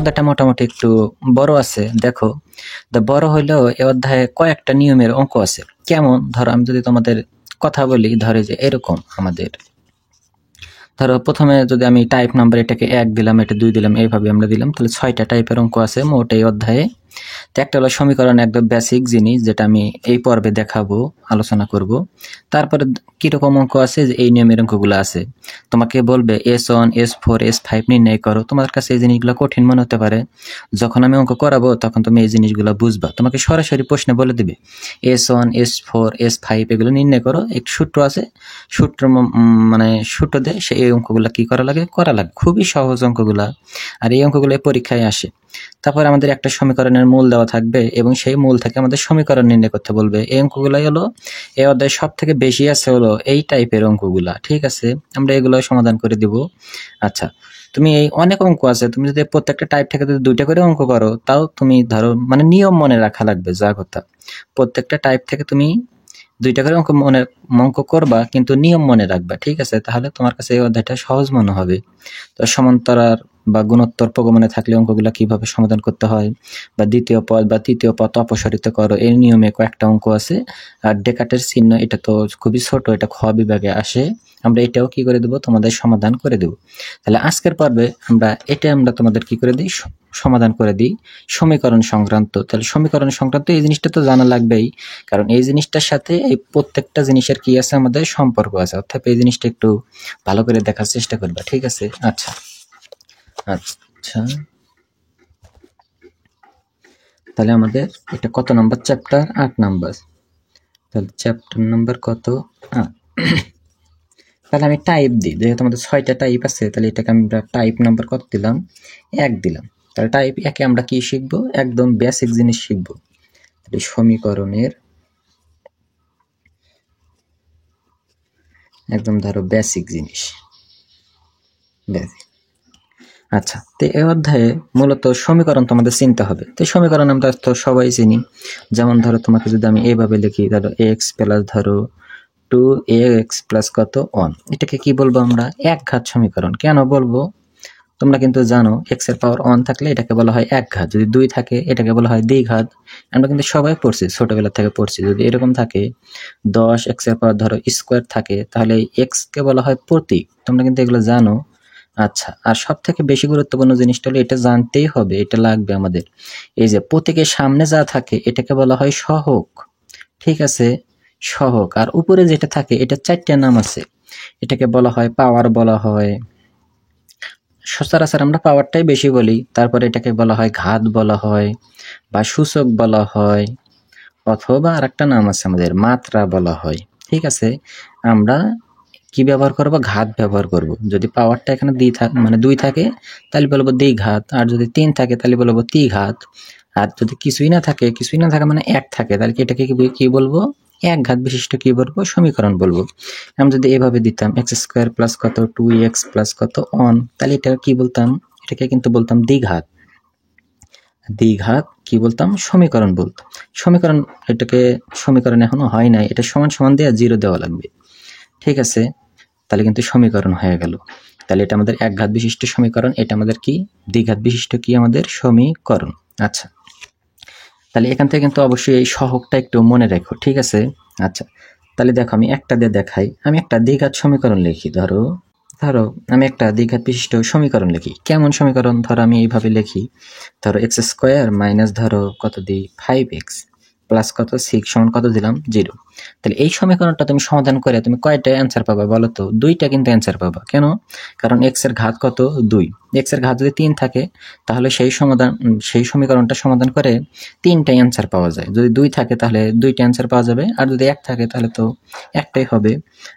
অধ্যায়টা মোটামুটি একটু বড় আছে। দেখো, বড় হইলেও এই অধ্যায়ে কয়েকটা নিয়মের অঙ্ক আছে। কেমন, ধরো আমি যদি তোমাদের কথা বলি, ধরে যে এরকম আমাদের ধরো প্রথমে যদি আমি টাইপ নাম্বার এটাকে 1 দিলাম, এটা 2 দিলাম, এইভাবে আমরা দিলাম, তাহলে 6টা টাইপের অঙ্ক আছে মোট এই অধ্যায়ে। তো একটা হলো সমীকরণ, একদম বেসিক জিনিস, যেটা আমি এই পর্বে দেখাবো, আলোচনা করব। তারপরে কিরকম অঙ্ক আছে, যে এই নিয়মের অঙ্কগুলো আছে। তোমাকে বলবে S1, S4, S5 নির্ণয় করো। তোমার কাছে এই জিনিসগুলো কঠিন মনে হতে পারে, যখন আমি অঙ্ক করাবো তখন তুমি এই জিনিসগুলো বুঝবা। তোমাকে সরাসরি প্রশ্নে বলে দিবে S1, S4, S5 এগুলো নির্ণয় করো, একটু সূত্র আছে, সূত্র মানে সূত্র দিয়ে সে এই অঙ্কগুলো কি করা লাগে, খুবই সহজ অঙ্কগুলা। আর এই অঙ্কগুলো পরীক্ষায় আসে। তারপর আমাদের একটা সমীকরণের মূল দেওয়া থাকবে এবং সেই মূল থেকে আমাদের সমীকরণ নির্ণয় করতে বলবে। এই অঙ্কগুলাই হলো এই অধ্যায়ে সব থেকে বেশি আছে হলো এই টাইপের অঙ্কগুলা। ঠিক আছে, আমরা এগুলো সমাধান করে দিব। আচ্ছা, তুমি এই অনেক অঙ্ক আছে, তুমি যদি প্রত্যেকটা টাইপ থেকে যদি 2টা করে অঙ্ক করো, তাও তুমি ধরো মানে নিয়ম মনে রাখা লাগবে। যা কথা, প্রত্যেকটা টাইপ থেকে তুমি 2টা করে অঙ্ক করবা, কিন্তু নিয়ম মনে রাখবা। ঠিক আছে, তাহলে তোমার কাছে এই অধ্যায়টা সহজ মনে হবে। তো সমান্তরাল বা গুণোত্তর প্রগমনে থাকলে অঙ্কগুলা কিভাবে সমাধান করতে হয়, বা দ্বিতীয় পদ বা তৃতীয় পদ অপসারিত করো, এই নিয়মে কয়েকটা অঙ্ক আছে। আর ডেকার্টের চিহ্ন, এটা তো খুবই ছোট, এটা খ বিভাগে আসে। আমরা এটাও কি করে দেব, তোমাদের সমাধান করে দেব। তাহলে আজকের পর্বে আমরা তোমাদের কি করে দিই, সমাধান করে দিই সমীকরণ সংক্রান্ত। তাহলে সমীকরণ সংক্রান্ত এই জিনিসটা তো জানা লাগবেই, কারণ এই জিনিসটার সাথে এই প্রত্যেকটা জিনিসের কি আছে, আমাদের সম্পর্ক আছে। অর্থাৎ এই জিনিসটা একটু ভালো করে দেখার চেষ্টা করবা। ঠিক আছে, আচ্ছা আচ্ছা, তাহলে আমাদের এটা কত নাম্বার চ্যাপ্টার, 8 নাম্বার। তাহলে চ্যাপ্টার নাম্বার কত, 8। তাহলে আমি টাইপ দিই, যেহেতু আমাদের 6টা টাইপ আছে, তাহলে এটাকে আমরা টাইপ নাম্বার কত দিলাম, 1 দিলাম। তাহলে টাইপ 1-এ আমরা কি শিখবো, একদম বেসিক জিনিস শিখবো। তাহলে সমীকরণের একদম ধরো বেসিক জিনিস, বেসিক। আচ্ছা, তো এই অধ্যায়ে মূলত সমীকরণ তোমাদের চিনতে হবে। তো সমীকরণ আমরা তো সবাই চিনি। যেমন ধরো তোমাকে যদি আমি এইভাবে লিখি, ধরো x প্লাস ধরো 2x প্লাস কত 1, এটাকে কি বলবো আমরা, একঘাত সমীকরণ। কেন বলবো, তোমরা কিন্তু জানো x এর পাওয়ার 1 থাকলে এটাকে বলা হয় একঘাত, যদি 2 থাকে এটাকে বলা হয় দ্বিঘাত। আমরা কিন্তু সবাই পড়ছি, ছোটবেলা থেকে পড়ছি। যদি এরকম থাকে 10 x এর পাওয়ার ধরো স্কোয়ার থাকে, তাহলে x কে বলা হয় প্রতীক। তোমরা কিন্তু এগুলো জানো। আচ্ছা, আর সব থেকে বেশি গুরুত্বপূর্ণ জিনিসটা হলো, এটা জানতেই হবে, এটা লাগবে আমাদের। এই যে প্রতীকের সামনে যা থাকে এটাকে বলা হয় সহগ। ঠিক আছে, সহগ। আর উপরে যেটা থাকে এটা 4টা নাম আছে, এটাকে বলা হয় পাওয়ার বলা হয়। সচরাচর আমরা পাওয়ারটাই বেশি বলি। তারপরে এটাকে বলা হয় ঘাত বলা হয়, বা সূচক বলা হয়, অথবা আর একটা নাম আছে আমাদের মাত্রা বলা হয়। ঠিক আছে, আমরা কি ব্যবহার করব, ঘাত ব্যবহার করব। যদি পাওয়ারটা এখানে 2 থাকে তাহলে বলবো দ্বিঘাত, আর যদি 3 থাকে তাহলে বলবো ত্রিঘাত। আর যদি কিছুই না থাকে মানে 1 থাকে, তাহলে এটাকে কি বলবো, একঘাত বিশিষ্ট কি বলবো, সমীকরণ বলবো। আমি যদি এভাবে দিতাম x স্কয়ার প্লাস কত 2x প্লাস কত 1, তাহলে এটা কি বলতাম, এটাকে কিন্তু বলতাম দ্বিঘাত। দ্বিঘাত কি বলতাম, সমীকরণ বলতাম। সমীকরণ, এটাকে সমীকরণ এখনো হয় নাই, এটা সমান সমান দিয়ে 0 দেওয়া লাগবে। ঠিক আছে, তাহলে কিন্তু সমীকরণ হয়ে গেল। তাহলে এটা আমাদের একঘাত বিশিষ্ট সমীকরণ, এটা আমাদের কি দ্বিঘাত বিশিষ্ট কি আমাদের সমীকরণ। আচ্ছা, তাহলে এখান থেকে কিন্তু অবশ্যই এই সহগটা একটু মনে রাখো। ঠিক আছে, আচ্ছা, তাহলে দেখো আমি একটা দিয়ে দেখাই। আমি একটা দ্বিঘাত সমীকরণ লিখি, ধরো আমি একটা দ্বিঘাত বিশিষ্ট সমীকরণ লিখি। কেমন সমীকরণ, ধরো আমি এইভাবে লিখি, ধরো x স্কয়ার মাইনাস ধরো কত দিই 5x প্লাস কত 6 সমান কত দিলাম 0। তাহলে এই সমীকরণটা তুমি সমাধান করে তুমি কয়টা অ্যান্সার পাবা বলো তো, 2টা কিন্তু অ্যান্সার পাবা। কেন, কারণ x এর ঘাত কত 2, x এর ঘাত যদি 3 থাকে তাহলে সেই সমীকরণটা সমাধান করে 3টা অ্যান্সার পাওয়া যায়। যদি 2 থাকে তাহলে 2টা অ্যান্সার পাওয়া যাবে, আর যদি 1 থাকে তাহলে তো একটাই হবে।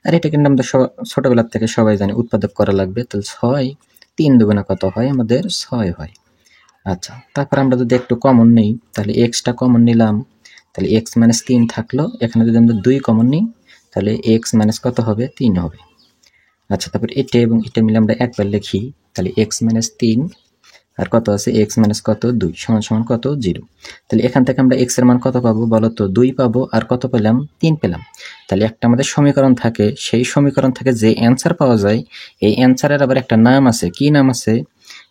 আর এটা কিন্তু আমরা ছোটবেলার থেকে সবাই জানি, উৎপাদক করা লাগবে। তাহলে 6 3 দুগুণে কত হয়, আমাদের 6 হয়। আচ্ছা, তারপর আমরা যদি একটু কমন নেই, তাহলে এক্সটা কমন নিলাম, তাহলে x মাইনাস 3 থাকলো। এখানে যদি আমরা 2 কমন নিই তাহলে x মাইনাস কত হবে, 3 হবে। আচ্ছা, তারপর এটা এবং এটা মিলে আমরা একবার লিখি, তাহলে x মাইনাস 3 আর কত আছে x মাইনাস কত 2 সমান সমান কত 0। তাহলে এখান থেকে আমরা x এর মান কত পাবো বলো তো, 2 পাবো। আর কত পেলাম, 3 পেলাম। তাহলে একটা আমাদের সমীকরণ থাকে, সেই সমীকরণ থেকে যে অ্যান্সার পাওয়া যায়, এই অ্যান্সারের আবার একটা নাম আছে। কি নাম আছে,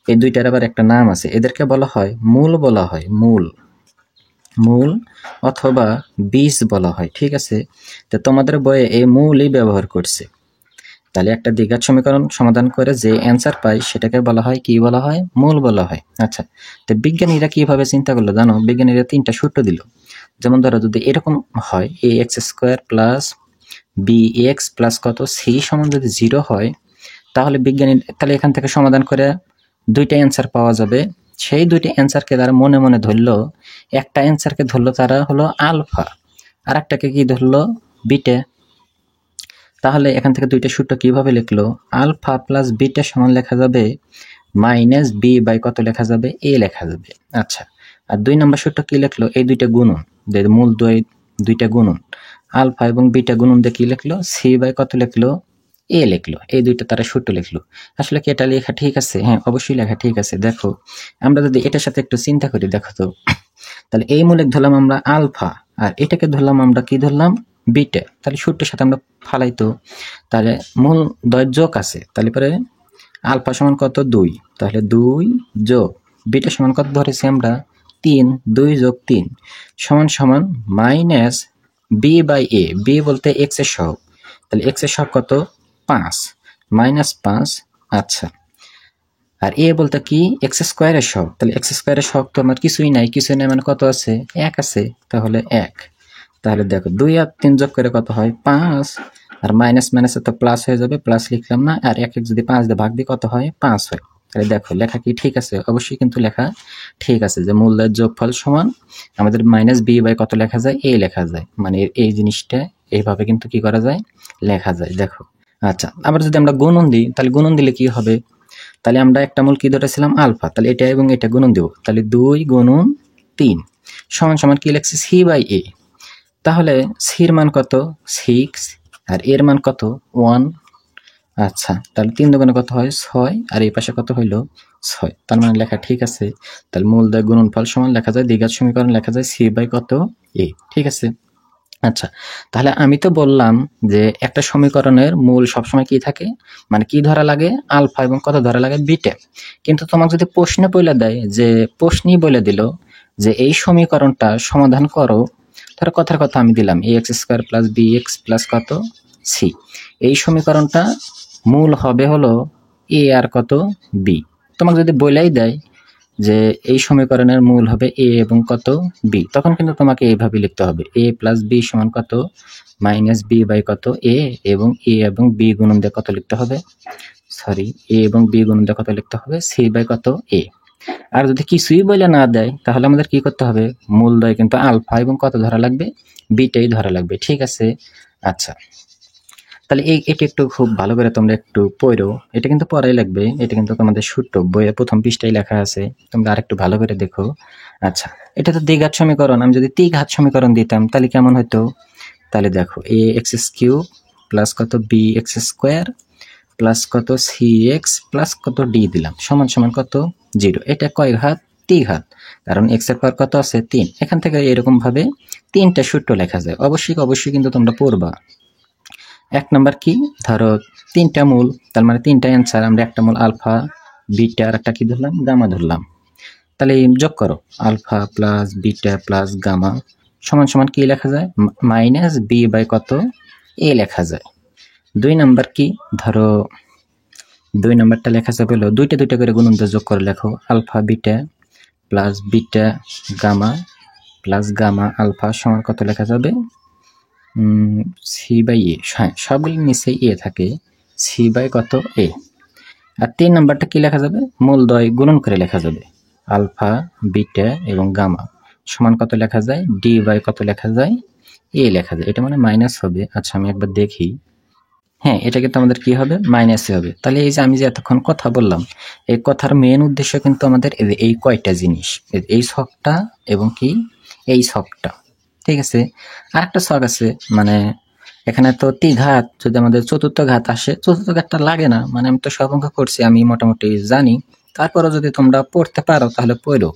এই দুইটার আবার একটা নাম আছে, এদেরকে বলা হয় মূল বলা হয়, মূল অথবা বীজ বলা হয়। ঠিক আছে, তো তোমাদের বইয়ে এই মূলই ব্যবহার করছে। তাহলে একটা দ্বিঘাত সমীকরণ সমাধান করে যে অ্যান্সার পাই সেটাকে বলা হয় কি বলা হয়? মূল বলা হয়। আচ্ছা, তো বিজ্ঞানীরা কিভাবে চিন্তা করলো জানো? বিজ্ঞানীরা 3টা সূত্র দিল। যেমন ধরো যদি এরকম হয় ax² প্লাস bx প্লাস কত সি সমান যদি 0 হয়, তাহলে তাহলে এখান থেকে সমাধান করে 2টা অ্যান্সার পাওয়া যাবে। সেই 2টা অ্যান্সারকে তারা মনে মনে ধরলো, একটা অ্যান্সারকে ধরলো তারা হলো আলফা, আর একটাকে কি ধরলো? বিটা। তাহলে এখান থেকে 2টা সূত্র কিভাবে লিখলো? আলফা প্লাস বিটা সমান লেখা যাবে মাইনাস বি বাই কত লেখা যাবে? এ লেখা যাবে। আচ্ছা, আর 2 নম্বর সূত্র কি লিখলো? এই 2টা গুণন, মূল 2টা গুণন, আলফা এবং বিটা গুণন দিয়ে কি লিখলো? সি বাই কত লিখলো? এ লিখলো। এই 2টা তারা সূত্র লিখলো। আসলে কি এটা লেখা ঠিক আছে? হ্যাঁ, অবশ্যই লেখা ঠিক আছে। দেখো, আমরা যদি এটার সাথে একটু চিন্তা করি, দেখো তো, তাহলে এই মূলক ধরলাম আমরা আলফা, আর এটাকে ধরলাম আমরা কি ধরলাম? বিটা। তাহলে সূত্রের সাথে আমরা ফালাইতো, তাহলে মূল দ্বয় যোগ আছে, তাহলে পরে আলফা সমান কত? 2, তাহলে 2 যোগ বিটা সমান কত ধরেছি আমরা? 3, 2 যোগ 3 সমান সমান minus B by A. B বলতে এক্স এর সহগ, তাহলে এক্স এর সহগ কত? 5, মাইনাস 5। আচ্ছা, আর এ বলতে কি? x² এর সহগ, তাহলে x² এর সহগ তো আমার কিছুই নাই মানে কত আছে? 1 আছে, তাহলে 1। তাহলে দেখো 2 আর 3 যোগ করে কত হয়? 5, আর মাইনাস মাইনাসে তো প্লাস হয়ে যাবে, প্লাস লিখলাম না, আর 1 যদি 5 দিয়ে ভাগ দিই কত হয়? 5 হয়। তাহলে দেখো লেখা কি ঠিক আছে? অবশ্যই কিন্তু লেখা ঠিক আছে, যে মূলদের যোগফল সমান আমাদের মাইনাস বি বাই কত লেখা যায়? এ লেখা যায়। মানে এই জিনিসটা এইভাবে কিন্তু কি করা যায়? লেখা যায়। দেখো, আচ্ছা, আবার যদি আমরা গুণন দিই, তাহলে গুণন দিলে কি হবে? তাহলে আমরা একটা মূল কি ধরেছিলাম? আলফা, তাহলে এটা এবং এটা গুণন দেব, তাহলে 2 গুণন 3 সমান সমান কি লিখছি? C by a. তাহলে সির মান কত? 6, আর এর মান কত? 1। আচ্ছা, তাহলে 3 দুগুণে কত হয়? 6, আর এই পাশে কত হইল? 6। তার মানে লেখা ঠিক আছে। তাহলে মূলদ্বয় গুণনফল সমান লেখা যায়, দ্বিঘাত সমীকরণ লেখা যায় সি বাই কত? এ। ঠিক আছে। আচ্ছা, তাহলে আমি তো বললাম যে একটা সমীকরণের মূল সবসময় কি থাকে? মানে কি ধরা লাগে? আলফা, এবং কত ধরা লাগে? বিটা। কিন্তু তোমাকে যদি প্রশ্নে বলে দেয়, যে প্রশ্নই বলে দিল যে এই সমীকরণটা সমাধান করো, ধরো কথার কথা আমি দিলাম ax² প্লাস bx প্লাস কত? সি। এই সমীকরণটা মূল হবে হলো এ আর কত? বি। তোমাকে যদি বলেই দেয় যে এই সমীকরণের মূল হবে এ এবং কত? বি, তখন কিন্তু তোমাকে এইভাবে লিখতে হবে, এ প্লাস বি সমান কত? মাইনাস বি বাই কত? এ, এবং এ এবং বি গুণন দিয়ে কত লিখতে হবে? এ এবং বি গুণন দিয়ে কত লিখতে হবে? সি বাই কত? এ। আর যদি কিছুই বলে না দেয়, তাহলে আমাদের কি করতে হবে? মূলদ্বয় কিন্তু আলফা এবং কত ধরা লাগবে? বিটাই ধরা লাগবে। ঠিক আছে। আচ্ছা, তাহলে এটি একটু খুব ভালো করে তোমরা একটু পড়ো, এটা কিন্তু পড়াই লাগবে, এটা কিন্তু তোমাদের সূত্র বইয়ের প্রথম পৃষ্ঠায় লেখা আছে, তোমরা আরেকটু ভালো করে দেখো। আচ্ছা, এটা তো দ্বিঘাত সমীকরণ, আমি যদি ত্রিঘাত সমীকরণ দিতাম তাহলে কেমন হতো? তাহলে দেখো ax³ প্লাস কত? bx² প্লাস কত? cx প্লাস কত? d দিলাম সমান সমান কত? 0। এটা কয় ঘাত? ত্রিঘাত, কারণ x এর পাওয়ার কত আছে? 3। এখান থেকে এরকম ভাবে 3টা সূত্র লেখা যায়। অবশ্যই কিন্তু তোমরা পড়বা। 1 নাম্বার কি? ধরো 3টা মূল, তার মানে 3টা অ্যান্সার, আমরা একটা মূল আলফা, বিটা, আর একটা কি ধরলাম? গামা ধরলাম। তাহলে যোগ করো, alpha plus beta plus gamma সমান সমান কি লেখা যায়? মাইনাস বি বাই কত? এ লেখা যায়। 2 নাম্বার কি? ধরো 2 নাম্বারটা লেখা যাবে হলো 2টা করে গুণন দিয়ে যোগ করে লেখো, alpha beta plus beta gamma plus gamma alpha সমান কত লেখা যাবে? C by A. হ্যাঁ, সবগুলি নিচে এ থাকে, সি বাই কত? এ। আর 3 নাম্বারটা কি লেখা যাবে? মূলদ্বয় গুণন করে লেখা যাবে, আলফা বিটা এবং গামা সমান কত লেখা যায়? ডি বাই কত লেখা যায়? এ লেখা যায়। এটা মানে মাইনাস হবে। আচ্ছা, আমি একবার দেখি। হ্যাঁ, এটা কিন্তু আমাদের কি হবে? মাইনাসে হবে। তাহলে এই যে আমি যে এতক্ষণ কথা বললাম, এই কথার মেন উদ্দেশ্য কিন্তু আমাদের এই কয়টা জিনিস, এই ছকটা এবং কি এই ছকটা। ঠিক আছে। আর একটা ছক আছে, মানে এখানে তো ত্রিঘাত, যদি আমাদের চতুর্থ ঘাত আসে, চতুর্থ ঘাতটা লাগে না, মানে আমি তো সব অঙ্ক করছি, আমি মোটামুটি জানি। তারপরে যদি তোমরা পড়তে পারো তাহলে পড়ো,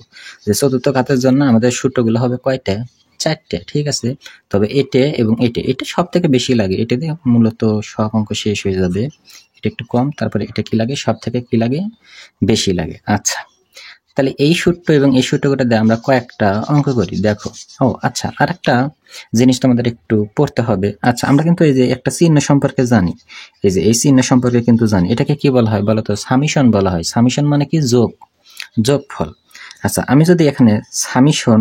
যে চতুর্থ ঘাতের জন্য আমাদের সূত্রগুলো হবে কয়টা? 4টে। ঠিক আছে। তবে এটা এবং এটা সব থেকে বেশি লাগে, এটা দিয়ে মূলত সব অঙ্ক শেষ হয়ে যাবে। এটা একটু কম, তারপরে এটা কি লাগে, সব থেকে কি লাগে, বেশি লাগে। আচ্ছা, তাহলে এই সূত্র এবং এই সূত্রটা দিয়ে আমরা কয়েকটা অঙ্ক করি, দেখো। ও আচ্ছা, আর একটা জিনিস তোমাদের একটু পড়তে হবে। আচ্ছা, আমরা কিন্তু এই যে একটা চিহ্ন সম্পর্কে জানি, এই যে এই চিহ্ন সম্পর্কে কিন্তু জানি, এটাকে কি বলা হয় বলতো, সামিশন বলা হয়। সামিশন মানে কি, যোগ, যোগফল। আচ্ছা, আমি যদি এখানে সামিশন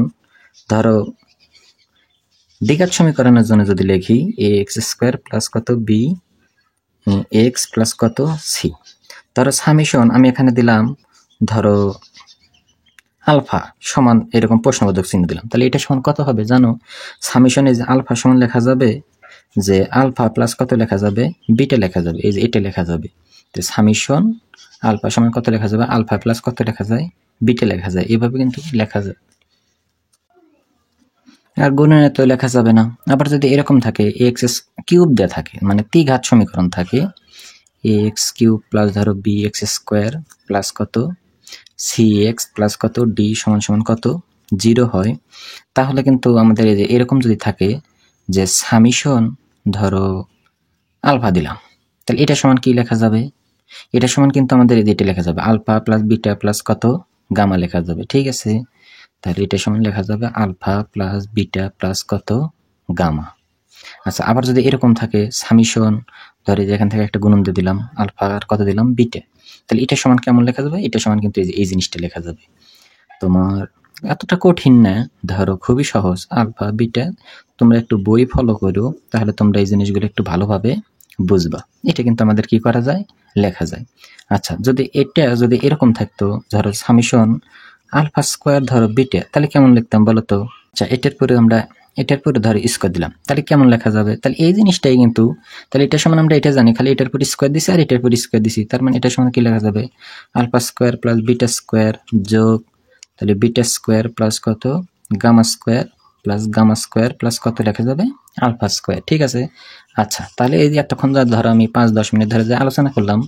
ধরো দ্বিঘাত সমীকরণের জন্য যদি লিখি এ এক্স স্কোয়ার প্লাস কত বি এক্স প্লাস কত সি, ধরো সামিশন আমি এখানে দিলাম ধরো আলফা সমান এরকম প্রশ্নবোধক চিহ্ন দিলাম, তাহলে এটা সমান কত হবে জানো, সামিশনে যে আলফা সমান লেখা যাবে যে আলফা প্লাস কত লেখা যাবে, বিটা লেখা যাবে, এই যে এটা লেখা যাবে। তো সামিশন আলফা সমান কত লেখা যাবে, আলফা প্লাস কত লেখা যায়, বিটা লেখা যায়, এইভাবে কিন্তু লেখা যায়। আর গুণনে তো লেখা যাবে না। আবার যদি এরকম থাকে এক্স কিউব দেওয়া থাকে, মানে দ্বিঘাত সমীকরণ থাকে, এক্স কিউব প্লাস ধরো বি এক্স স্কোয়ার প্লাস কত সি এক্স প্লাস কত ডি সমান সমান কত 0 হয়, তাহলে কিন্তু আমাদের এই যে এরকম যদি থাকে যে সামিশন ধরো আলফা দিলাম, তাহলে এটা সমান কি লেখা যাবে, এটা সমান কিন্তু আমাদের এটা লেখা যাবে আলফা প্লাস বিটা প্লাস কত গামা লেখা যাবে, ঠিক আছে। তাহলে এটা সমান লেখা যাবে আলফা প্লাস বিটা প্লাস কত গামা। আচ্ছা, আবার যদি এরকম থাকে সামিশন ধরে যে এখান থেকে একটা গুণন দিয়ে দিলাম আলফা আর কত দিলাম বিটা, তাহলে এটা সমান কেমন লেখা যাবে, এটা সমান কিন্তু এই জিনিসটা লেখা যাবে। তোমার এতটা কঠিন না, ধরো খুবই সহজ, আলফা বিটা তোমরা একটু বই ফলো করো, তাহলে তোমরা এই জিনিসগুলো একটু ভালোভাবে বুঝবা। এটা কিন্তু আমাদের কি করা যায়, লেখা যায়। আচ্ছা, যদি এটা যদি এরকম থাকতো ধরো সামিশন আলফা স্কোয়ার ধরো বিটা, তাহলে কেমন লিখতাম বলো তো। আচ্ছা, এটার পরে ধরো স্কোয়ার দিলাম, তাহলে কেমন লেখা যাবে, তাহলে এই জিনিসটাই কিন্তু, তাহলে এটার সমান আমরা এটা জানি, খালি এটার পর স্কোয়ার দিছি আর এটার পর স্কোয়ার দিছি, তার মানে এটার সমান কি লেখা যাবে, alpha square plus beta square যোগ, তাহলে বিটা স্কোয়ার প্লাস কত গামা স্কোয়ার প্লাস কত লেখা যাবে, আলফা স্কোয়ার, ঠিক আছে। আচ্ছা, তাহলে এই যে এতক্ষণ ধরো আমি 5-10 মিনিট ধরে যে আলোচনা করলাম,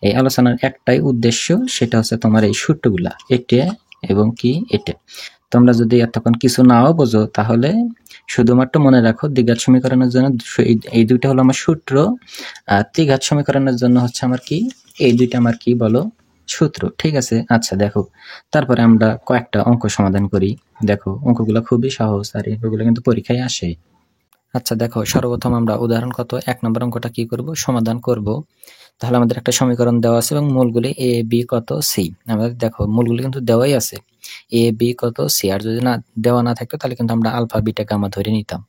এই আলোচনার একটাই উদ্দেশ্য, সেটা হচ্ছে তোমার এই সূত্রগুলা এটা এবং কি এটা। তোমরা যদি এতক্ষণ কিছু নাও বোঝো, তাহলে শুধুমাত্র মনে রাখো দ্বিঘাত সমীকরণের জন্য এই দুইটা হলো আমার সূত্র, আর ত্রিঘাত সমীকরণের জন্য হচ্ছে আমার কি, এই দুইটা আমার কি বলো, সূত্র, ঠিক আছে। আচ্ছা দেখো, তারপরে আমরা কয়েকটা অঙ্ক সমাধান করি। দেখো অঙ্কগুলো খুবই সহজ আর এগুলো কিন্তু পরীক্ষায় আসে। আচ্ছা দেখো, সর্বপ্রথম আমরা উদাহরণ কত 1 নম্বর অঙ্কটা কি করব, সমাধান করব। তাহলে আমাদের একটা সমীকরণ দেওয়া আছে এবং মূলগুলি এ বি কত সি, আমাদের দেখো মূলগুলি কিন্তু দেওয়াই আছে এ বি কত সি, আর যদি না দেওয়া না থাকতো তাহলে কিন্তু আমরা আলফা বিটা গামা ধরে নিতাম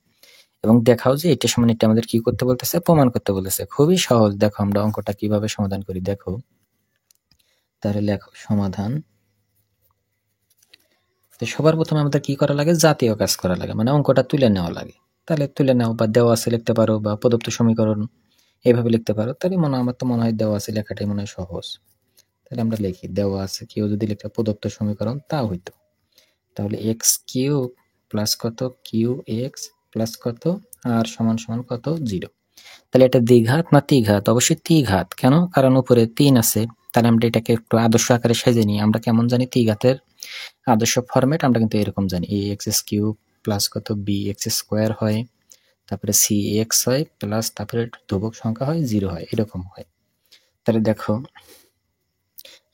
এবং দেখাও যে এটা সমান এটা আমাদের কি করতে বলতেছে, প্রমাণ করতে বলতেছে। খুবই সহজ, দেখো আমরা অঙ্কটা কিভাবে সমাধান করি দেখো। তাহলে লেখো সমাধান। তো সবার প্রথমে আমাদের কি করা লাগে, জাতীয় কাজ করা লাগে, মানে অঙ্কটা তুলে নেওয়া লাগে। তাহলে তুলে নাও, বা দেওয়া আছে লিখতে পারো, বা প্রদত্ত সমীকরণ এভাবে লিখতে পারো। তাহলে আমার তো মনে হয় দেওয়া আছে লেখাটাই মনে হয় সহজ। তাহলে আমরা লিখি দেওয়া আছে, কেউ যদি লিখতে প্রদত্ত সমীকরণ তাও হইতো। তাহলে এক্স কিউ প্লাস কত কিউ এক্স প্লাস কত আর সমান সমান কত 0। তাহলে এটা দ্বিঘাত না ত্রিঘাত, অবশ্যই ত্রিঘাত। কেন, কারণ উপরে 3 আছে। তাহলে আমরা এটাকে একটু আদর্শ আকারে সাজিয়ে নিই। আমরা কেমন জানি ত্রিঘাতের আদর্শ ফরম্যাট, আমরা কিন্তু এরকম জানি এ এক্স কিউব প্লাস কত বি এক্স স্কোয়ার হয়, তারপরে সি এক্স হয় প্লাস তারপরে ধ্রুবক সংখ্যা হয় 0 হয়, এরকম হয়। তাহলে দেখো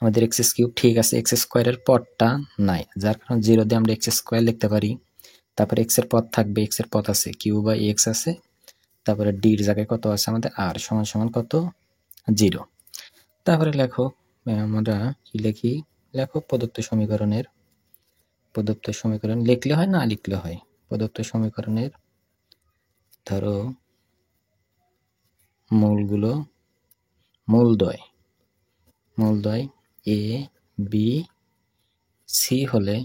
আমাদের এক্স কিউব ঠিক আছে, এক্স স্কোয়ারের পদটা নাই, যার কারণে 0 দিয়ে আমরা এক্স স্কোয়ার লিখতে পারি। তারপরে এক্স এর পদ থাকবে, এক্স এর পদ আছে কিউ বাই এক্স আছে, তারপরে ডির জায়গায় কত আছে আমাদের আর সমান সমান কত 0। তারপরে লেখো, আমরা কি লিখি, লেখো প্রদত্ত সমীকরণ লিখলে হয় না লিখলে হয়, প্রদত্ত সমীকরণের ধরো মূলগুলো মূলদ্বয় এ বি সি হলে,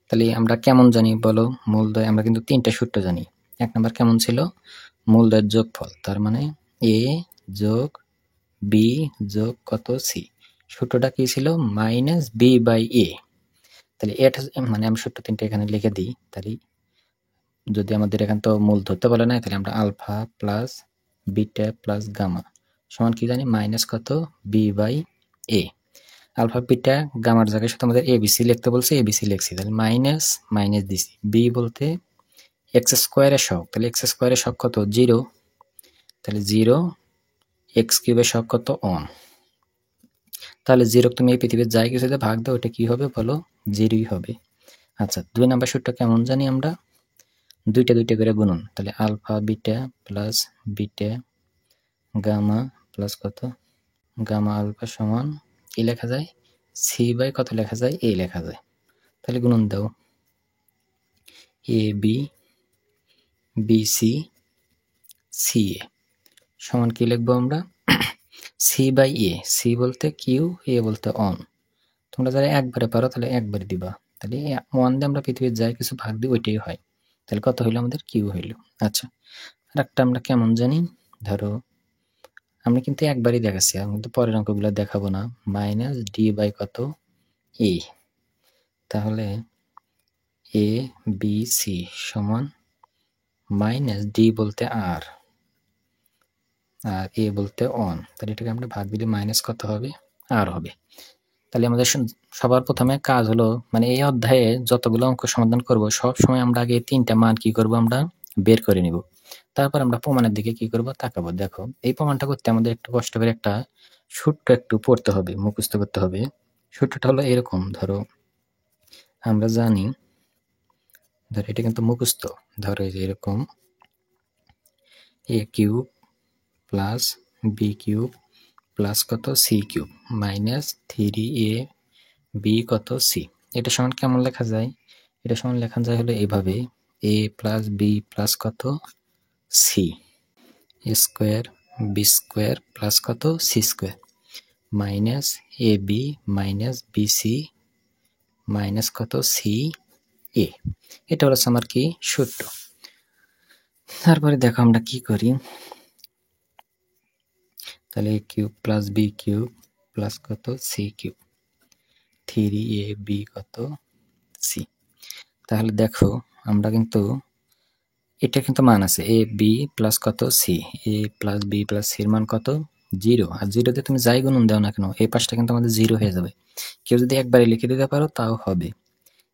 তাহলে আমরা কেমন জানি বলো মূলদ্বয়, আমরা কিন্তু 3টা সূত্র জানি। 1 নম্বর কেমন ছিল, মূলদ্বয়ের যোগফল, তার মানে এ যোগ বি যোগ কত সি। সূত্রটা কি ছিল, মাইনাস বি বাই এ। তাহলে এটা মানে আমি সূত্র 3টা এখানে লিখে দিই। তাহলে যদি আমাদের এখান তো মূল ধরতে বলে না, তাহলে আমরা alpha plus beta plus gamma সমান কি জানি, মাইনাস কত B by a. Alpha beta গামার জায়গায় সাথে আমাদের এবিসি লিখতে বলছে, এবিসি লিখছি। তাহলে মাইনাস মাইনাস দিছি, বি বলতে এক্স স্কোয়ারের সহগ, তাহলে এক্স স্কোয়ারের সহগ কত 0। তাহলে 0 এক্স কিউবের সহগ কত 1। তাহলে 0 তুমি এই পৃথিবীর যাই কিছু দিয়ে ভাগ দাও, ওটা কি হবে বলো? 0ই হবে। আচ্ছা 2 নাম্বার সূত্র কেমন জানি আমরা? দুইটা করে গুণন, তাহলে alpha beta plus beta gamma plus কত গামা আলফা সমান কি লেখা যায়? সি বাই কত লেখা যায়? এ লেখা যায়। তাহলে গুণন দাও, a b b c C এ সমান কি লিখবো আমরা? সি বাই এ, সি বলতে কিউ, এ বলতে অন। তোমরা যারা একবারে পারো তাহলে একবারে দিবা, তাহলে 1 দিয়ে আমরা পৃথিবীর যাই কিছু ভাগ দিই, ওইটাই হয়। তাহলে কত হইলো আমাদের? কিউ হইলো। আচ্ছা আর একটা আমরা কেমন জানি, ধরো আমরা কিন্তু একবারই দেখাচ্ছি, আমি কিন্তু পরের অঙ্কগুলো দেখাবো না। মাইনাস ডি বাই কত এ, তাহলে এ বি সি সমান মাইনাস ডি বলতে আর এ বলতে অন, তাহলে এটাকে আমরা ভাগ দিলে মাইনাস কত হবে? আর হবে। তাহলে আমাদের সবার প্রথমে কাজ হলো, মানে এই অধ্যায়ে যতগুলো অঙ্ক সমাধান করব সব সময় আমরা আগে 3টা মান কি করব আমরা বের করে নিব, তারপর আমরা প্রমাণের দিকে কি করব তাকাবো। দেখো এই প্রমাণটা করতে আমাদের একটু কষ্ট করে একটা সূত্র একটু পড়তে হবে, মুখস্থ করতে হবে। সূত্রটা হলো এরকম, ধরো আমরা জানি, ধরো এটা কিন্তু মুখস্থ, ধরো এই যে এরকম a cube plus b cube plus কত c cube minus 3a b কত সি, এটা সমান কেমন লেখা যায়? এটা সমান লেখা যায় হলো এইভাবে, এ প্লাস বি প্লাস কত c square B square plus কত c square minus a b minus b c minus কত সি এ। এটা হলো আমার কি সূত্র। তারপরে দেখো আমরা কি করি, তাহলে a cube plus b cube plus কত সি কিউব 3ab কত সি। তাহলে দেখো আমরা কিন্তু এটা কিন্তু মান আছে এ বি প্লাস কত সি, এ প্লাস বি প্লাস সির মান কত 0, আর 0 দিয়ে তুমি যাই গুণন দাও না কেন এই পাশটা কিন্তু আমাদের 0 হয়ে যাবে। কেউ যদি একবারে লিখে দিতে পারো তাও হবে।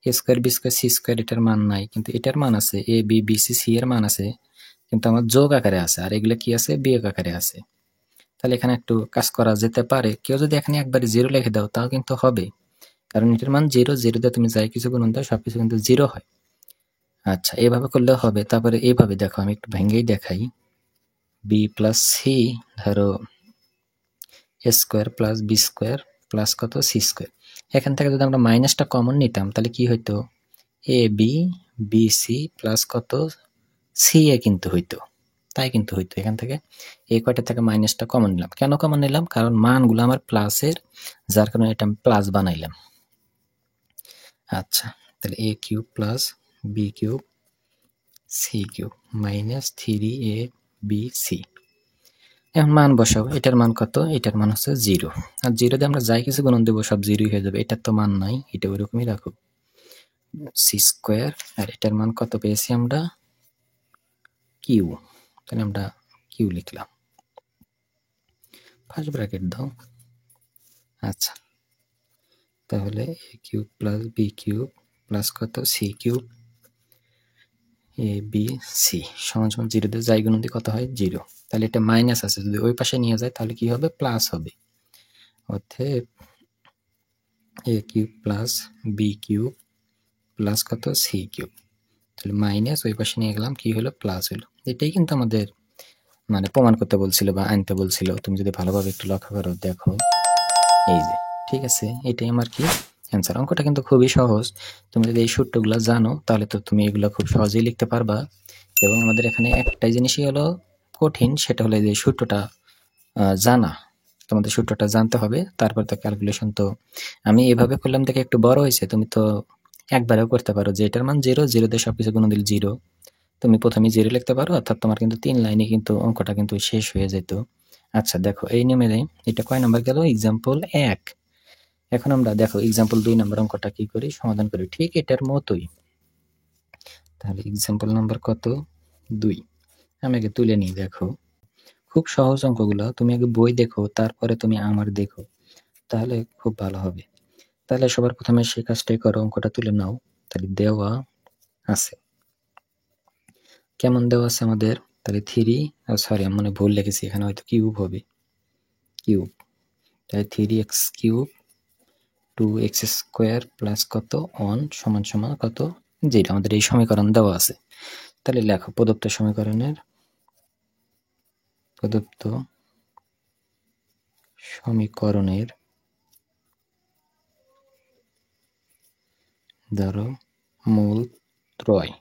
A square B square C square এটার মান নাই, কিন্তু এটার মান আছে, a b b c c এর মান আছে, কিন্তু আমার যোগ আকারে আছে, আর এগুলো কি আছে? বিয়োগ আকারে আছে। তাহলে এখানে একটু কাজ করা যেতে পারে, কেউ যদি এখানে একবারে 0 লিখে দাও তাও কিন্তু হবে, কারণ এটার মান 0, 0 দিয়ে তুমি যাই কিছু গুণন দাও সবকিছু কিন্তু 0 হয়। আচ্ছা এভাবে করলেও হবে। তারপরে এইভাবে দেখো, আমি একটু ভেঙেই দেখাই, বি প্লাস সি ধরো a square plus b square plus কত সি স্কোয়ার, এখান থেকে যদি আমরা মাইনাসটা কমন নিতাম তাহলে কি হইতো? এ বি বি সি প্লাস কত সি এ কিন্তু হইতো, তাই কিন্তু হইতো। এখান থেকে এই কয়টা থেকে মাইনাসটা কমন নিলাম। কেন কমন নিলাম? কারণ মানগুলো আমার প্লাসের, যার কারণে এটা আমি প্লাস বানাইলাম। আচ্ছা তাহলে a cube plus b cube c cube minus 3ab c. এখন মান বসাবো, এটার মান কত? এটার মান হচ্ছে 0, আর 0 দিয়ে আমরা যাই কিছু গুণন দেবো সব 0 হয়ে যাবে। এটার তো মান নাই, এটা ওইরকমই রাখো সি স্কোয়ার, আর এটার মান কত পেয়েছি আমরা? কিউ, তাহলে আমরা কিউ লিখলাম, ফার্স্ট ব্র্যাকেট দাও। আচ্ছা তাহলে a cube plus b cube plus কত c cube a b c সমান সমান 0 দিয়ে যাই গুণন দিয়ে কত হয়? 0। তাহলে এটা মাইনাস আছে, যদি ওই পাশে নিয়ে যায় তাহলে কি হবে? প্লাস হবে। অতএব a cube plus b cube plus কত সি কিউব, তাহলে মাইনাস ওই পাশে নিয়ে গেলাম, কি হলো? প্লাস হলো। এটাই কিন্তু আমাদের মানে প্রমাণ করতে বলছিল বা আনতে বলছিল। তুমি যদি ভালোভাবে একটু লক্ষ্য করো দেখো, এই যে ঠিক আছে, এটাই আমার কি অ্যান্সার। অঙ্কটা কিন্তু খুবই সহজ, তুমি যদি এই সূত্রগুলো জানো তাহলে তো তুমি এগুলো খুব সহজেই লিখতে পারবা। এবং আমাদের এখানে একটাই জিনিসই হলো কঠিন, সেটা হলো যে সূত্রটা জানা। তোমাদের সূত্রটা জানতে হবে, তারপর তো ক্যালকুলেশন। তো আমি এভাবে করলাম দেখে একটু বড় হয়েছে, তুমি তো একবারেও করতে পারো যে এটার মান 0, 0 দিয়ে সবকিছু গুণ দিলে 0, তুমি প্রথমে 0 লিখতে পারো, অর্থাৎ তোমার কিন্তু 3 লাইনে কিন্তু অঙ্কটা কিন্তু শেষ হয়ে যেত। আচ্ছা দেখো এই নিয়মে এটা কয় নাম্বার গেল? এক্সাম্পল 1। এখন আমরা দেখো এক্সাম্পল 2 নাম্বার অঙ্কটা কি করি, সমাধান করি ঠিক এটার মতোই। তাহলে এক্সাম্পল নাম্বার কত? 2। আমি আগে তুলে নিই। দেখো খুব সহজ অঙ্কগুলো, তুমি আগে বই দেখো তারপরে তুমি আমার দেখো, তাহলে খুব ভালো হবে। তাহলে সবার প্রথমে সেই কাজটাই করো, অঙ্কটা তুলে নাও। তাহলে দেওয়া আছে, কেমন দেওয়া আছে আমাদের? তাহলে 3 সরি আমি মনে ভুল লিখেছি, এখানে হয়তো কিউব হবে, কিউব। তাহলে 3x cube 2x square plus কত 1 সমান সমান কত 0। আমাদের এই সমীকরণ দেওয়া আছে। তাহলে লেখো প্রদত্ত সমীকরণের ধরো মূল ত্রয়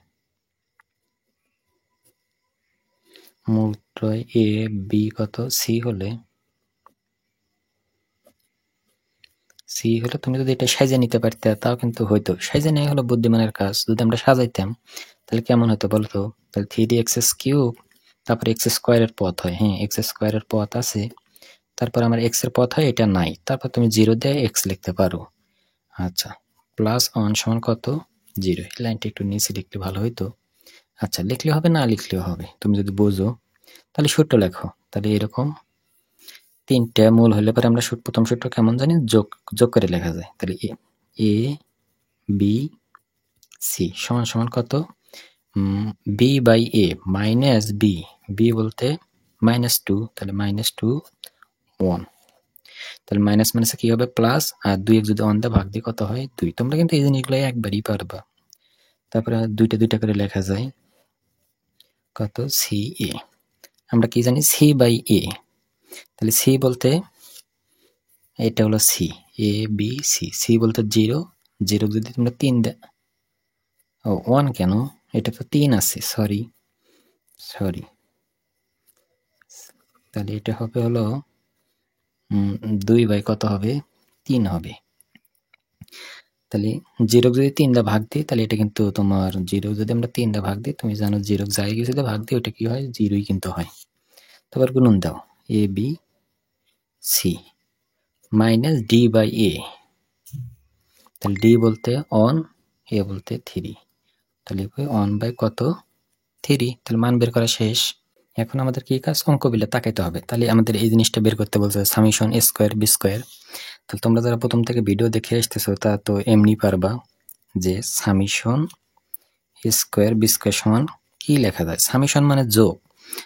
এ বি কত সি হলে তুমি যদি এটা সাজে নিতে পারতে তাও কিন্তু হইতো। সাজে নেওয়া হলো বুদ্ধিমানের কাজ। যদি আমরা সাজাইতাম তাহলে কেমন হতো বলতো? তাহলে 3x কিউব তারপর এক্স স্কোয়ারের পথ হয়, হ্যাঁ এক্স স্কোয়ারের পথ আছে, তারপর আমার এক্স এর পথ হয়, এটা নাই, তারপর তুমি 0 দিয়ে এক্স লিখতে পারো। আচ্ছা, প্লাস 1 সমান কত 0। এই লাইনটা একটু নিচে লিখলে ভালো হইতো। আচ্ছা, লিখলে হবে না লিখলেও হবে, তুমি যদি বোঝো তাহলে সূত্র লেখো। তাহলে এরকম 3টে মূল হলে পরে আমরা প্রথম সূত্র কেমন জানি, যোগ করে লেখা যায়। তাহলে এ বি সি সমান সমান কত B by A minus B, B বলতে -2, তাহলে -2 1, তাহলে মাইনাস মাইনাসে কি হবে প্লাস, আর 2 যদি 1 দিয়ে ভাগ দিয়ে কত হয় 2। তোমরা কিন্তু এই জিনিসগুলো একবারই পারবা। তারপরে দুইটা করে লেখা যায় কত সি এ। আমরা কি জানি সি বাই এ, তাহলে সি বলতে এটা হলো সি, এ বি সি। সি বলতে 0 যদি তোমরা 3 ও 1 কেন, এটা তো 3 আছে, সরি। তাহলে এটা হবে হলো 2 বাই কত হবে 3 হবে। তাহলে 0 যদি 3 দা ভাগ দিই তাহলে এটা কিন্তু তোমার 0 যদি আমরা 3 দা ভাগ দিই, তুমি জানো 0 যাই কিছু দিয়ে ভাগ দিই ওটা কি হয় 0ই কিন্তু হয়। তারপর গুণন দাও a b c minus d by a, তাহলে ডি বলতে 1, এ বলতে 3, তাহলে 1 বাই কত 3। তাহলে মান বের করা শেষ। এখন আমাদের কি কাজ, অঙ্ক বিলে তাকাইতে হবে। তাহলে আমাদের এই জিনিসটা বের করতে বলছে সামেশন এ স্কোয়ার বি স্কোয়ার। তাহলে তোমরা যারা প্রথম থেকে ভিডিও দেখে আসতেছো তা তো এমনি পারবা যে সামেশন এ স্কোয়ার বি স্কোয়ার সমান কি লেখা যায়, সামেশন মানে যোগ।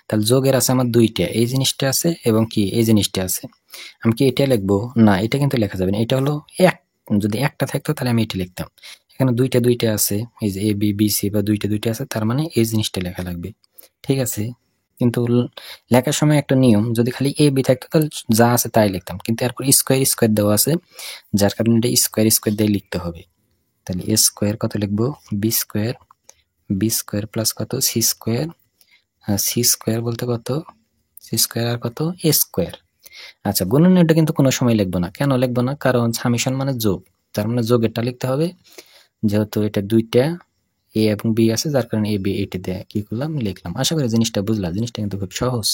তাহলে যোগের আছে আমার 2টা, এই জিনিসটা আছে এবং কি এই জিনিসটা আছে। আমি কি এটা লিখবো না, এটা কিন্তু লেখা যাবে না, এটা হলো এক, যদি একটা থাকতো তাহলে আমি এটা লিখতাম। এখানে দুইটা আছে, এই যে এ বি বি সি বা দুইটা আছে, তার মানে এই জিনিসটা লেখা লাগবে, ঠিক আছে। কিন্তু লেখার সময় একটা নিয়ম, যদি খালি এ বি থাকতো তাহলে যা আছে তাই লিখতাম, কিন্তু এরপর স্কোয়ার দেওয়া আছে, যার কারণে এটা স্কোয়ার দিয়ে লিখতে হবে। তাহলে এ স্কোয়ার কত লিখবো বি স্কোয়ার প্লাস কত সি স্কোয়ার, সি স্কোয়ার বলতে কত সি স্কোয়ার আর কত এ স্কোয়ার। আচ্ছা, গুণন এটা কিন্তু কোনো সময় লিখবো না, কেন লিখবো না, কারণ সামেশন মানে যোগ, তার মানে যোগেরটা লিখতে হবে, যেহেতু এটা 2টা এ এবং বি আছে, যার কারণে এ বি এটা দিয়ে কি করলাম লিখলাম। আশা করি জিনিসটা বুঝলাম, জিনিসটা কিন্তু খুব সহজ।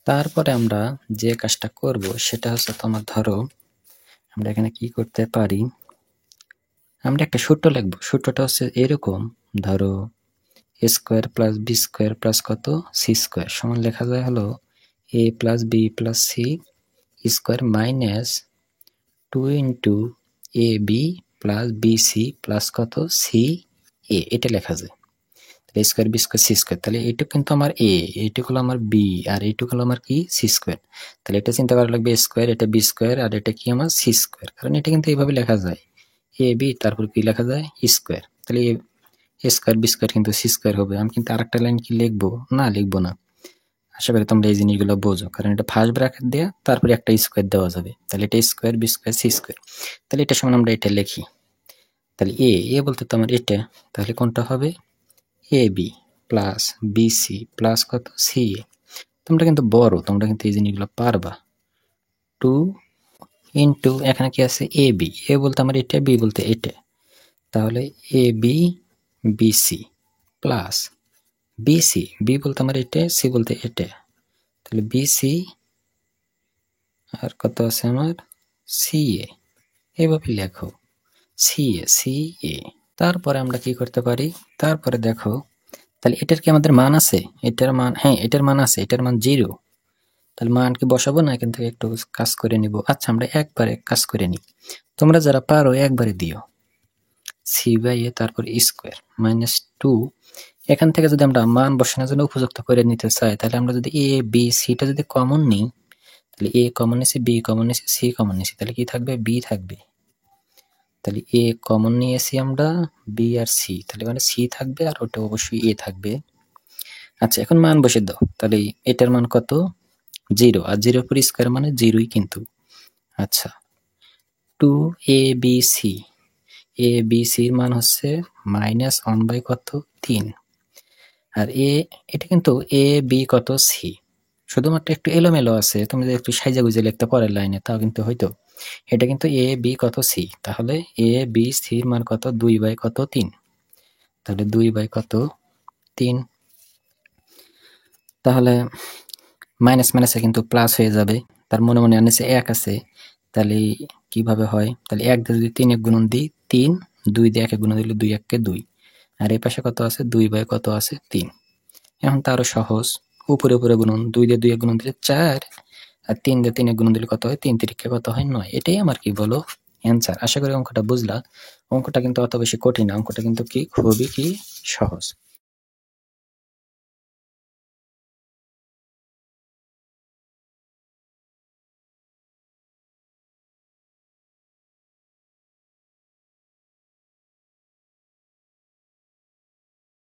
তারপরে আমরা যে কাজটা করব সেটা হচ্ছে তোমার ধরো আমরা এখানে কি করতে পারি, আমরা একটা সূত্র লিখবো। সূত্রটা হচ্ছে এরকম, ধরো a square plus b square plus কত সি স্কোয়ার সমান লেখা যায় হলো a plus b plus c square minus 2 into a b plus b c plus কত সি এ, এটা লেখা যায়। তাহলে square B square C square, তাহলে এইটুকু কিন্তু আমার এ, এইটুকু হলো আমার বি, আর এইটুকু হলো আমার কি সি স্কোয়ার। তাহলে এটা চিন্তা করা লাগবে স্কোয়ার, এটা বি স্কোয়ার, আর এটা কি আমার সি স্কোয়ার, কারণ এটা কিন্তু এইভাবে লেখা যায় এ বি তারপর কি লেখা যায় স্কোয়ার। তাহলে এ স্কোয়ার বি স্কোয়ার কিন্তু সি স্কোয়ার হবে। আমি কিন্তু আরেকটা লাইন কি লিখবো না, লিখবো না। আশা করি তোমরা এই জিনিসগুলো বোঝো, কারণ এটা ফার্স্ট ব্র্যাকেট দেওয়া তারপরে একটা স্কোয়ার দেওয়া যাবে। তাহলে এটা square B square C square, তাহলে এটা সমান আমরা এটা লিখি। তাহলে এ বলতে তো আমার এটা, তাহলে কোনটা হবে a b plus b c plus কত সি এ। তোমরা কিন্তু বড়, তোমরা কিন্তু এই জিনিসগুলো পারবা। 2 ইন্টু এখানে কি আছে এ বি, এ বলতে আমার এটা, বি বলতে এটা, তাহলে a b b c plus b c, b বলতে আমার এটা, সি বলতে এটা, তাহলে বি সি আর কত আছে আমার সি এ, এভাবে লেখো সি এ। তারপরে আমরা কি করতে পারি, তারপরে দেখো তাহলে এটার কি আমাদের মান আছে, এটার মান, হ্যাঁ এটার মান আছে, এটার মান 0। তাহলে মান কি বসাবো না, এখান থেকে একটু কাজ করে নিব। আচ্ছা, আমরা একবারে কাজ করে নিই, তোমরা যারা পারো একবারে দিও সি বাই এ তারপর স্কোয়ার -2 এখান থেকে যদি আমরা মান বসানোর জন্য উপযুক্ত করে নিতে চাই, তাহলে আমরা যদি এ বি সিটা যদি কমন নিই, তাহলে এ কমন নিছি, বি কমন নিছি, সি কমন নিছি, তাহলে কি থাকবে? বি থাকবে। তাহলে এ কমন নিয়েছি আমরা, বি আর সি, তাহলে মানে সি থাকবে আর ওটা অবশ্যই এ থাকবে। আচ্ছা, এখন মান বসে দাও। তাহলে এটার মান কত? 0, আর 0 উপর স্কয়ার মানে 0ই কিন্তু। আচ্ছা, 2abc, abc এর মান হচ্ছে -1 বাই কত? 3। আর এটা কিন্তু এ বি কত? সি, শুধুমাত্র একটু এলোমেলো আছে, তুমি যদি একটু সাইজা গুজে লিখতে পরের লাইনে তাও কিন্তু হইতো। এটা কিন্তু এ বি কত? সি, তাহলে এ বি সি এর মান কত? 2 বাই কত? 3। তাহলে 2 বাই কত? 3। তাহলে মাইনাস মাইনাসে কিন্তু প্লাস হয়ে যাবে, তার মনে মনে নিচে 1 আছে, তাহলে কিভাবে হয়? তাহলে 1 দিয়ে যদি 3 গুণন দিই 3, 2 দিয়ে 1 গুণন দিলে 2 1 2, আর এই পাশে কত আছে? 2 বাই কত আছে? 3। এখন তো আরো সহজ, উপরে উপরে গুণন, 2 দিয়ে 2 গুণন দিলে 4, আর 3 দিয়ে 3 গুণন দিলে কত হয়? 3 3 কত হয়? 9। এটাই আমার কি বলো? অ্যান্সার। আশা করি অঙ্কটা বুঝলা। অঙ্কটা কিন্তু অত বেশি কঠিন না, অঙ্কটা কিন্তু কি খুবই কি সহজ।